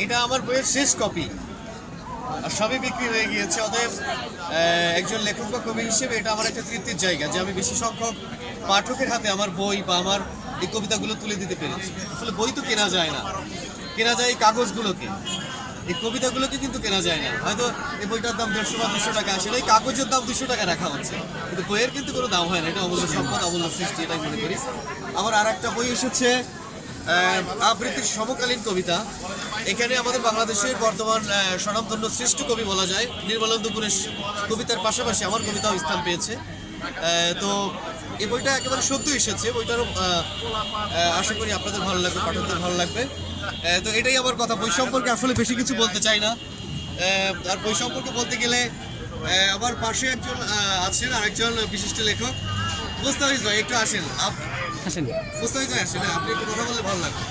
এটা আমার বইয়ের শেষ কপি, আর সবই বিক্রি হয়ে গিয়েছে। অতএব একজন লেখক বা কবি হিসেবে এটা আমার একটা তৃপ্তির জায়গা যে আমি বেশি সংখ্যক পাঠকের হাতে আমার বই বা আমার এই কবিতাগুলো তুলে দিতে পেরেছি। আসলে বই তো কেনা যায় না, কেনা যায় এই কাগজগুলোকে, এই কবিতাগুলোকে কিন্তু কেনা যায় না। হয়তো এই বইটার দাম 150 বা 200 টাকা, আসলে এই কাগজের দাম 200 টাকা রাখা হচ্ছে, কিন্তু বইয়ের কিন্তু কোনো দাম হয় না। এটা অমূল্য সম্পদ, অমূল্য সৃষ্টি, এটাই মনে করি। আমার আর একটা বই এসেছে আবৃত্তির সমকালীন কবিতা। এখানে আমাদের বাংলাদেশের বর্তমান স্বনামধন্য শ্রেষ্ঠ কবি বলা যায় নির্মলেন্দু গুণের কবিতার পাশাপাশি আমার কবিতাও স্থান পেয়েছে। তো এই বইটা একেবারে সদ্য এসেছে, বইটারও আশা করি আপনাদের ভালো লাগবে, পাঠকদের ভালো লাগবে। তো এটাই আমার কথা। বই সম্পর্কে আসলে বেশি কিছু বলতে চাই না। আর বই সম্পর্কে বলতে গেলে আমার পাশে একজন আছেন, আরেকজন বিশিষ্ট লেখক মুস্তাফিজ ভাই, একটু আসেন। মুস্তাফিজ ভাই আসেন, আপনি একটু কথা বললে ভালো লাগবে।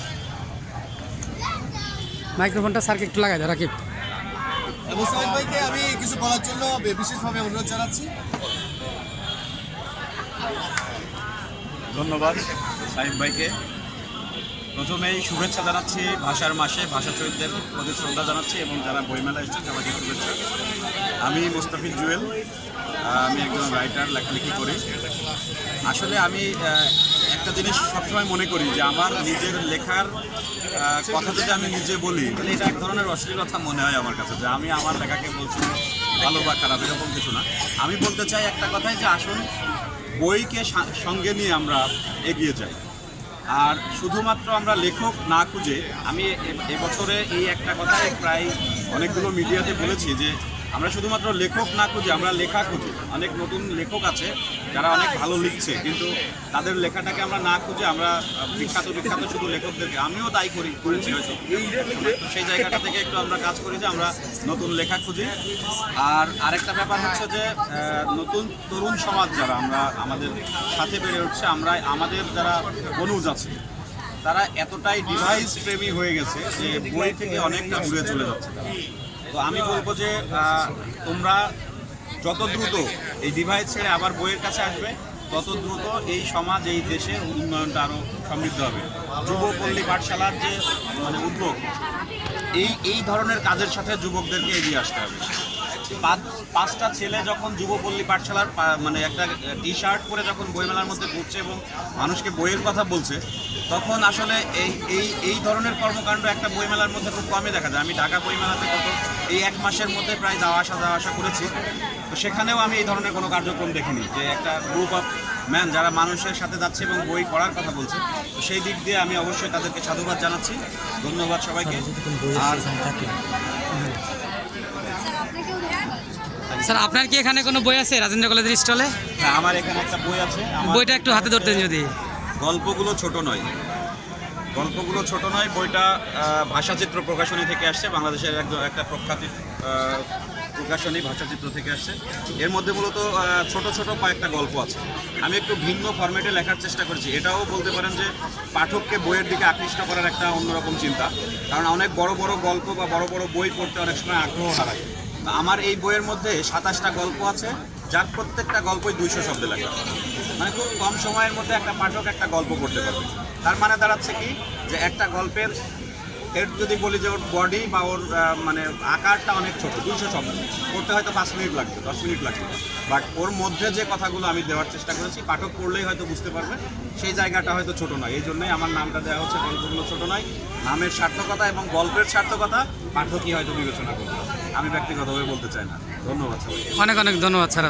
মাইক্রোফোনটা স্যারকে একটু লাগাই দাও রাকিব। মুস্তাফিজ ভাইকে আমি কিছু বলার জন্য বিশেষভাবে অনুরোধ জানাচ্ছি। ধন্যবাদ সাহিব ভাইকে। প্রথমেই শুভেচ্ছা জানাচ্ছি ভাষার মাসে, ভাষা শহীদদের প্রতি শ্রদ্ধা জানাচ্ছি এবং যারা বইমেলা এসেছে সবাইকে শুভেচ্ছা। আমি মুস্তাফিজ জুয়েল, আমি একজন রাইটার, লেখালেখি করি। আসলে আমি একটা জিনিস সবসময় মনে করি যে আমার নিজের লেখার কথা যদি আমি নিজে বলি তাহলে এটা এক ধরনের অশ্লীলতা মনে হয় আমার কাছে, যে আমি আমার লেখাকে বলছি ভালো বা খারাপ, এরকম কিছু না। আমি বলতে চাই একটা কথাই, যে আসুন বইকে সঙ্গে নিয়ে আমরা এগিয়ে যাই। আর শুধুমাত্র আমরা লেখক না খুঁজে, আমি এবছরে এই একটা কথাই প্রায় অনেকগুলো মিডিয়াতে বলেছি যে আমরা শুধুমাত্র লেখক না খুঁজে আমরা লেখা খুঁজি। অনেক নতুন লেখক আছে যারা অনেক ভালো লিখছে, কিন্তু তাদের লেখাটাকে আমরা না খুঁজে আমরা বিখ্যাত শুধু লেখকদেরকে, আমিও তাই করেছি হয়তো, সেই জায়গাটা থেকে একটু আমরা কাজ করি যে আমরা নতুন লেখা খুঁজি। আর আরেকটা ব্যাপার হচ্ছে যে নতুন তরুণ সমাজ যারা আমরা আমাদের সাথে বেড়ে উঠছে, আমরা আমাদের যারা অনুজ আছে তারা এতটাই ডিভাইস প্রেমী হয়ে গেছে যে বই থেকে অনেকটা দূরে চলে যাচ্ছে। তো আমি বলবো যে তোমরা যত দ্রুত এই ডিভাইস ছেড়ে আবার বইয়ের কাছে আসবে, তত দ্রুত এই সমাজ, এই দেশের উন্নয়নটা আরও সমৃদ্ধ হবে। যুবপল্লী পাঠশালার যে উদ্যোগ, এই ধরনের কাজের সাথে যুবকদেরকে এগিয়ে আসতে হবে। 5টা ছেলে যখন যুবপল্লী পাঠশালার একটা টি শার্ট পরে যখন বইমেলার মধ্যে ঘুরছে এবং মানুষকে বইয়ের কথা বলছে, তখন আসলে এই ধরনের কর্মকাণ্ড একটা বইমেলার মধ্যে খুব কমই দেখা যায়। আমি ঢাকা বইমেলাতে এই 1 মাসের মধ্যে প্রায় যাওয়া আসা করেছি, তো সেখানেও আমি এই ধরনের কোনো কার্যক্রম দেখিনি যে একটা গ্রুপ অফ ম্যান যারা মানুষের সাথে যাচ্ছে এবং বই পড়ার কথা বলছে। তো সেই দিক দিয়ে আমি অবশ্যই তাদেরকে সাধুবাদ জানাচ্ছি। ধন্যবাদ সবাইকে। আর স্যার, আপনার কি এখানে কোনো বই আছে রাজেন্দ্র কলেজের স্টলে? হ্যাঁ, আমার এখানে একটা বই আছে। বইটা একটু হাতে ধরতেন যদি। গল্পগুলো ছোট নয়, বইটা ভাষাচিত্র প্রকাশনী থেকে আসছে, বাংলাদেশের একটা প্রখ্যাত প্রকাশনী ভাষাচিত্র থেকে আসছে। এর মধ্যে মূলত ছোট ছোট কয়েকটা গল্প আছে। আমি একটু ভিন্ন ফরম্যাটে লেখার চেষ্টা করেছি। এটাও বলতে পারেন যে পাঠককে বইয়ের দিকে আকৃষ্ট করার একটা অন্যরকম চিন্তা, কারণ অনেক বড় বড় গল্প বা বড় বড় বই পড়তে অনেক সময় আগ্রহ হারায়। আমার এই বইয়ের মধ্যে 27টা গল্প আছে, যার প্রত্যেকটা গল্পই 200 শব্দে লেখা। খুব কম সময়ের মধ্যে একটা পাঠক একটা গল্প পড়তে পারবে। তার দাঁড়াচ্ছে কি, যে একটা গল্পের যদি বলি যে ওর বডি বা ওর আকারটা অনেক ছোট, 200 শব্দ পড়তে হয়তো 5 মিনিট লাগবে, 10 মিনিট লাগবে, বাট ওর মধ্যে যে কথাগুলো আমি দেওয়ার চেষ্টা করেছি পাঠক পড়লেই হয়তো বুঝতে পারবে। সেই জায়গাটা হয়তো ছোট নয়, এই জন্যই আমার নামটা দেওয়া হচ্ছে গল্পগুলো ছোট নয়। নামের সার্থকতা এবং গল্পের সার্থকতা পাঠকই হয়তো বিবেচনা করবে, আমি ব্যক্তিগতভাবে বলতে চাই না। ধন্যবাদ সবাই। অনেক ধন্যবাদ স্যার।